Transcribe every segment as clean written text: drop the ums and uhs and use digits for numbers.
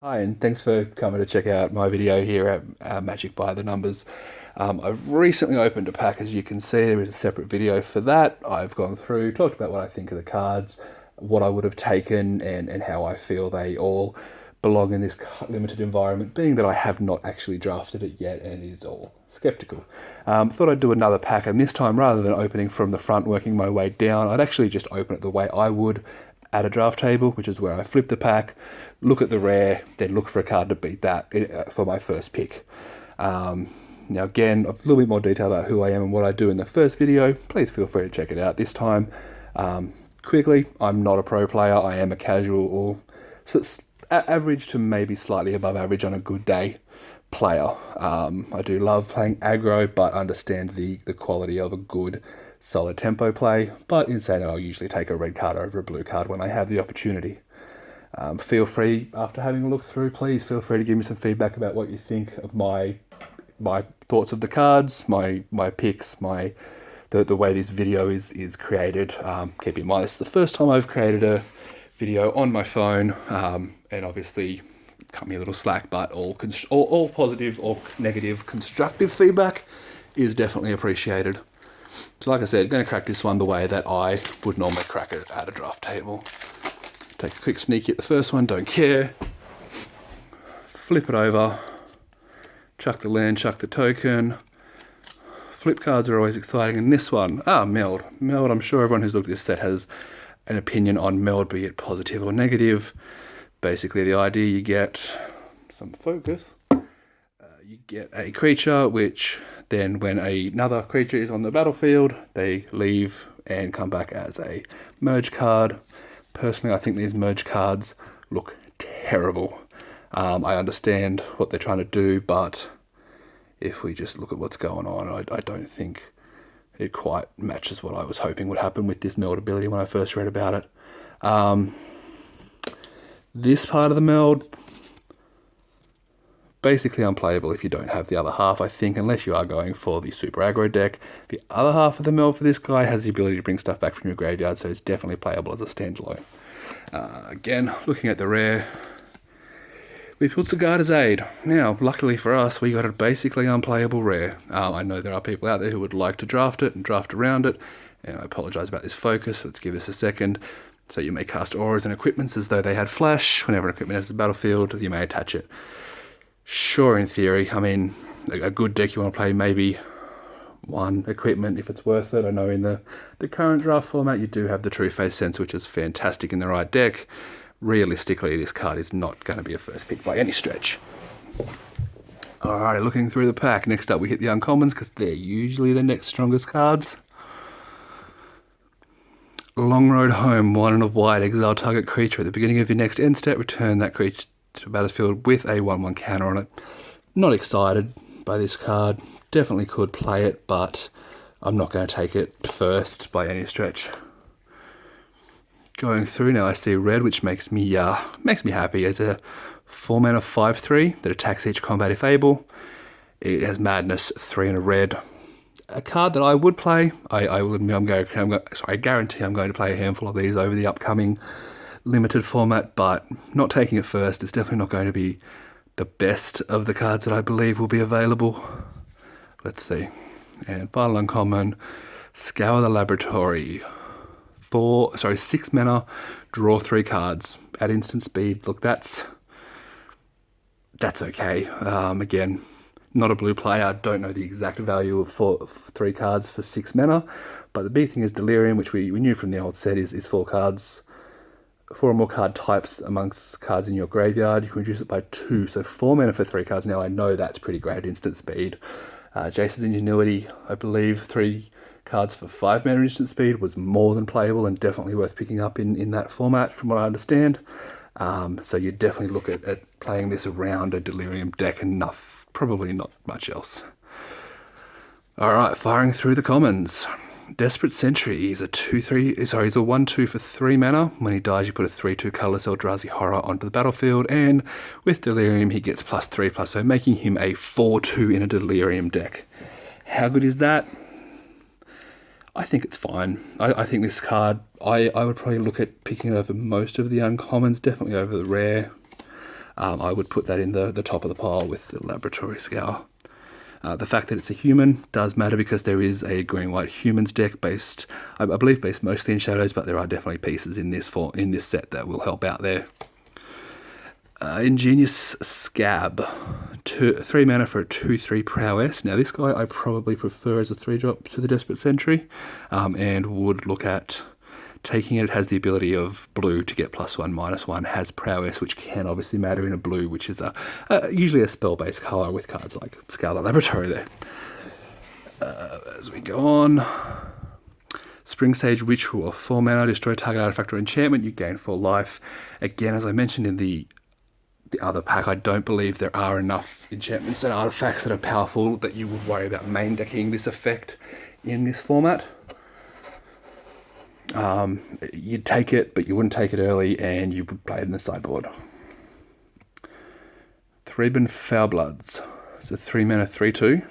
Hi, and thanks for coming to check out my video here at Magic by the Numbers. I've recently opened a pack, as you can see. There is a separate video for that. I've gone through, talked about what I think of the cards, what I would have taken, and how I feel they all belong in this limited environment, being that I have not actually drafted it yet and it is all skeptical. Thought I'd do another pack, and this time, rather than opening from the front, working my way down, I'd actually just open it the way I would at a draft table, which is where I flip the pack, look at the rare, then look for a card to beat that for my first pick. Now again, a little bit more detail about who I am and what I do in the first video. Please feel free to check it out this time. Quickly, I'm not a pro player. I am a casual or average to maybe slightly above average on a good day player. I do love playing aggro, but understand the quality of a good solid tempo play. But in saying that, I'll usually take a red card over a blue card when I have the opportunity. Feel free, after having a look through, please feel free to give me some feedback about what you think of my thoughts of the cards, my picks, the way this video is created. Keep in mind, this is the first time I've created a video on my phone, and obviously cut me a little slack, but all positive or negative constructive feedback is definitely appreciated. So like I said, going to crack this one the way that I would normally crack it at a draft table. Take a quick sneaky at the first one, don't care. Flip it over, chuck the land, chuck the token. Flip cards are always exciting, and this one, Meld. Meld, I'm sure everyone who's looked at this set has an opinion on Meld, be it positive or negative. Basically the idea, you get some focus. You get a creature, which then when another creature is on the battlefield, they leave and come back as a merge card. Personally, I think these merge cards look terrible. I understand what they're trying to do, but if we just look at what's going on, I don't think it quite matches what I was hoping would happen with this meld ability when I first read about it. This part of the meld, basically unplayable if you don't have the other half, I think, unless you are going for the super aggro deck. The other half of the meld for this guy has the ability to bring stuff back from your graveyard, so it's definitely playable as a standalone. Again, looking at the rare, we pulled Sigarda's Aid. Now, luckily for us, we got a basically unplayable rare. I know there are people out there who would like to draft it and draft around it, and I apologise about this focus. Let's give this a second. So you may cast auras and equipments as though they had flash. Whenever an equipment enters the battlefield, you may attach it. Sure, in theory, I mean, a good deck you want to play maybe one equipment if it's worth it. I know in the current draft format you do have the True Faith Sense, which is fantastic in the right deck. Realistically, this card is not going to be a first pick by any stretch. Alright, looking through the pack. Next up we hit the uncommons, because they're usually the next strongest cards. Long Road Home, 1 and a white, exile target creature. At the beginning of your next end step, return that creature to the battlefield with a 1/1 counter on it. Not excited by this card. Definitely could play it, but I'm not going to take it first by any stretch. Going through now, I see red, which makes me happy. It's a 4-mana 5/3 that attacks each combat if able. It has Madness, 3 and a red. A card that I would play. I will admit I guarantee I'm going to play a handful of these over the upcoming limited format, but not taking it first. It's definitely not going to be the best of the cards that I believe will be available. Let's see. And final uncommon, Scour the Laboratory. 6 mana, draw 3 cards at instant speed. Look, that's okay. Again, not a blue player. Don't know the exact value of 3 cards for 6 mana, but the big thing is Delirium, which we knew from the old set is 4 cards. 4 or more card types amongst cards in your graveyard. You can reduce it by 2, so 4 mana for 3 cards. Now I know that's pretty great at instant speed. Jace's Ingenuity, I believe 3 cards for 5 mana instant speed was more than playable and definitely worth picking up in that format from what I understand. So you definitely look at playing this around a Delirium deck enough, probably not much else. Alright, firing through the commons. Desperate Sentry is a 1/2 for 3 mana. When he dies, you put a 3/2 colorless Eldrazi Horror onto the battlefield, and with Delirium, he gets +3/+, so making him a 4/2 in a Delirium deck. How good is that? I think it's fine. I think this card, I would probably look at picking it over most of the uncommons, definitely over the rare. I would put that in the top of the pile with the Laboratory Scour. The fact that it's a human does matter because there is a green-white humans deck based, I believe, based mostly in shadows, but there are definitely pieces in this set that will help out there. Ingenious Scab, 3 mana for a 2/3 prowess. Now this guy I probably prefer as a 3-drop to the Desperate Sentry, and would look at taking it. It has the ability of blue to get +1/-1, has prowess, which can obviously matter in a blue, which is usually a spell-based colour with cards like Scour the Laboratory there. As we go on, Spring Sage Ritual, 4 mana, destroy target artifact or enchantment, you gain 4 life. Again, as I mentioned in the other pack, I don't believe there are enough enchantments and artifacts that are powerful that you would worry about main decking this effect in this format. You'd take it, but you wouldn't take it early, and you would play it in the sideboard. Threban Foulbloods. It's a 3 mana 3/2.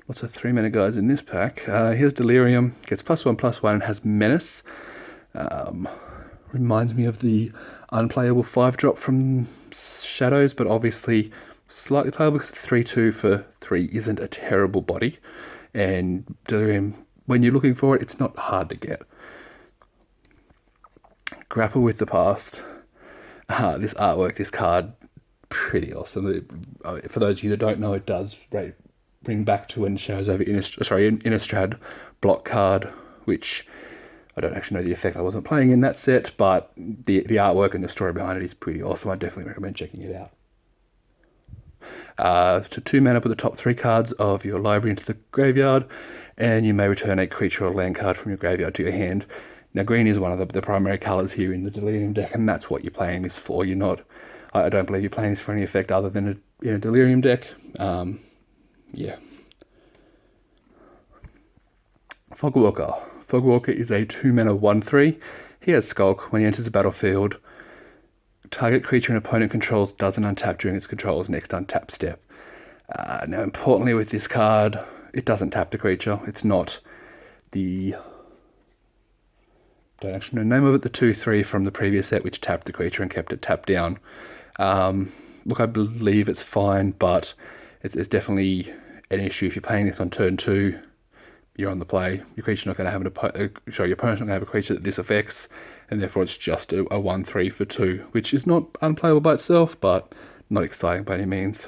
Lots of 3 mana guys in this pack. Here's Delirium, gets +1/+1 and has Menace. Reminds me of the unplayable 5-drop from Shadows, but obviously slightly playable because 3/2 for 3 isn't a terrible body. And Delirium, when you're looking for it, it's not hard to get. Grapple with the Past. This artwork, this card, pretty awesome. For those of you that don't know, it does bring back to when Shadows over Innistrad block card, which I don't actually know the effect. I wasn't playing in that set, but the artwork and the story behind it is pretty awesome. I definitely recommend checking it out. To 2 mana, put the top 3 cards of your library into the graveyard, and you may return a creature or land card from your graveyard to your hand. Now, green is one of the primary colours here in the Delirium deck, and that's what you're playing this for. You're not. I don't believe you're playing this for any effect other than in a Delirium deck. Yeah. Fogwalker. Fogwalker is a 2 mana 1/3. He has Skulk. When he enters the battlefield, target creature an opponent controls doesn't untap during its control's next untap step. Now, importantly with this card, it doesn't tap the creature. It's not the... don't actually know the name of it, the 2/3 from the previous set, which tapped the creature and kept it tapped down. Look, I believe it's fine, but it's definitely an issue if you're playing this on turn 2. You're on the play. Your creature's not going to have your opponent's not going to have a creature that this affects, and therefore it's just a 1/3 for 2, which is not unplayable by itself, but not exciting by any means.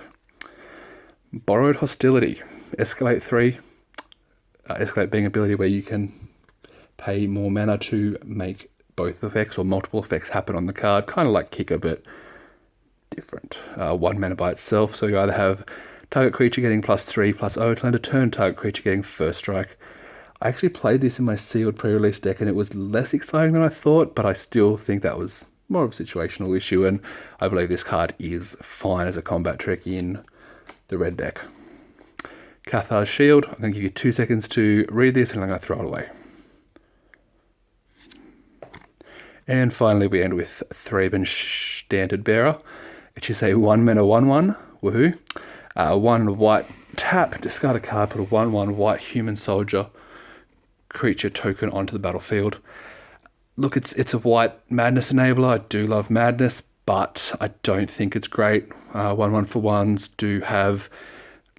Borrowed Hostility, escalate 3. Escalate being an ability where you can pay more mana to make both effects or multiple effects happen on the card, kind of like Kicker, but different. 1 mana by itself, so you either have target creature getting +3 plus Overland a turn, target creature getting first strike. I actually played this in my sealed pre-release deck, and it was less exciting than I thought, but I still think that was more of a situational issue, and I believe this card is fine as a combat trick in the red deck. Cathar's Shield. I'm going to give you 2 seconds to read this, and I'm going to throw it away. And finally, we end with Thraben Standard Bearer, which is a 1 mana 1/1. Woohoo! 1 white tap, discard a card, put a 1/1 white human soldier creature token onto the battlefield. Look, it's a white madness enabler. I do love madness, but I don't think it's great. 1/1 for 1s do have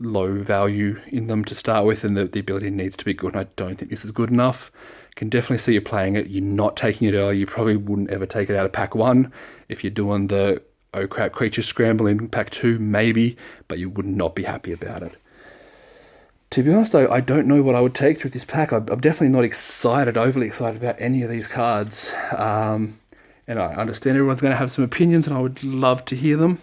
low value in them to start with, and the ability needs to be good, and I don't think this is good enough. Can definitely see you playing it. You're not taking it early. You probably wouldn't ever take it out of pack 1. If you're doing the oh crap creature scramble in pack 2, maybe, but you would not be happy about it. To be honest though, I don't know what I would take through this pack. I'm definitely not overly excited about any of these cards. And I understand everyone's going to have some opinions, and I would love to hear them.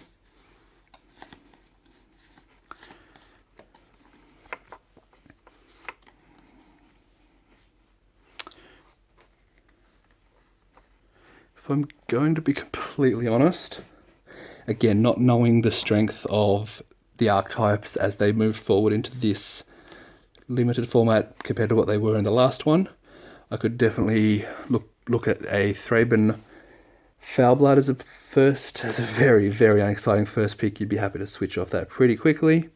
If I'm going to be completely honest, again, not knowing the strength of the archetypes as they move forward into this limited format compared to what they were in the last one, I could definitely look at a Thraben Foulblood as a very, very unexciting first pick. You'd be happy to switch off that pretty quickly.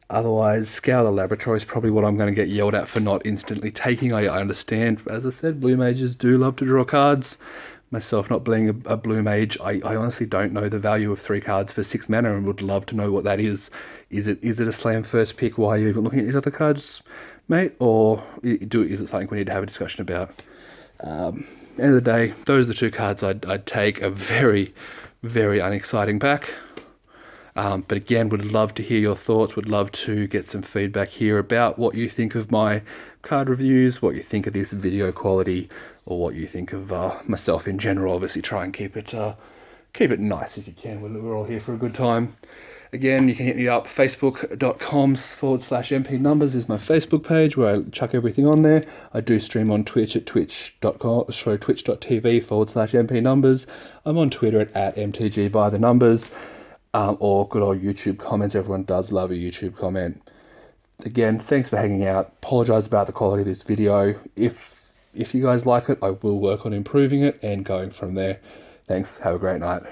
Otherwise, Scour the Laboratory is probably what I'm going to get yelled at for not instantly taking. I understand, as I said, Blue Mages do love to draw cards, myself not being a blue mage, I honestly don't know the value of 3 cards for 6 mana and would love to know what that is. Is it a slam first pick? Why are you even looking at these other cards, mate? Or is it something we need to have a discussion about? End of the day, those are the 2 cards I'd take. A very, very unexciting pack. But again, would love to hear your thoughts, would love to get some feedback here about what you think of my card reviews, what you think of this video quality, or what you think of myself in general. Obviously try and keep it nice if you can. We're all here for a good time. Again, you can hit me up. Facebook.com/MP Numbers is my Facebook page where I chuck everything on there. I do stream on Twitch at twitch.tv/MP Numbers. I'm on Twitter at MTG by the numbers. Or good old YouTube comments. Everyone does love a YouTube comment. Again, thanks for hanging out. Apologise about the quality of this video. If you guys like it, I will work on improving it and going from there. Thanks. Have a great night.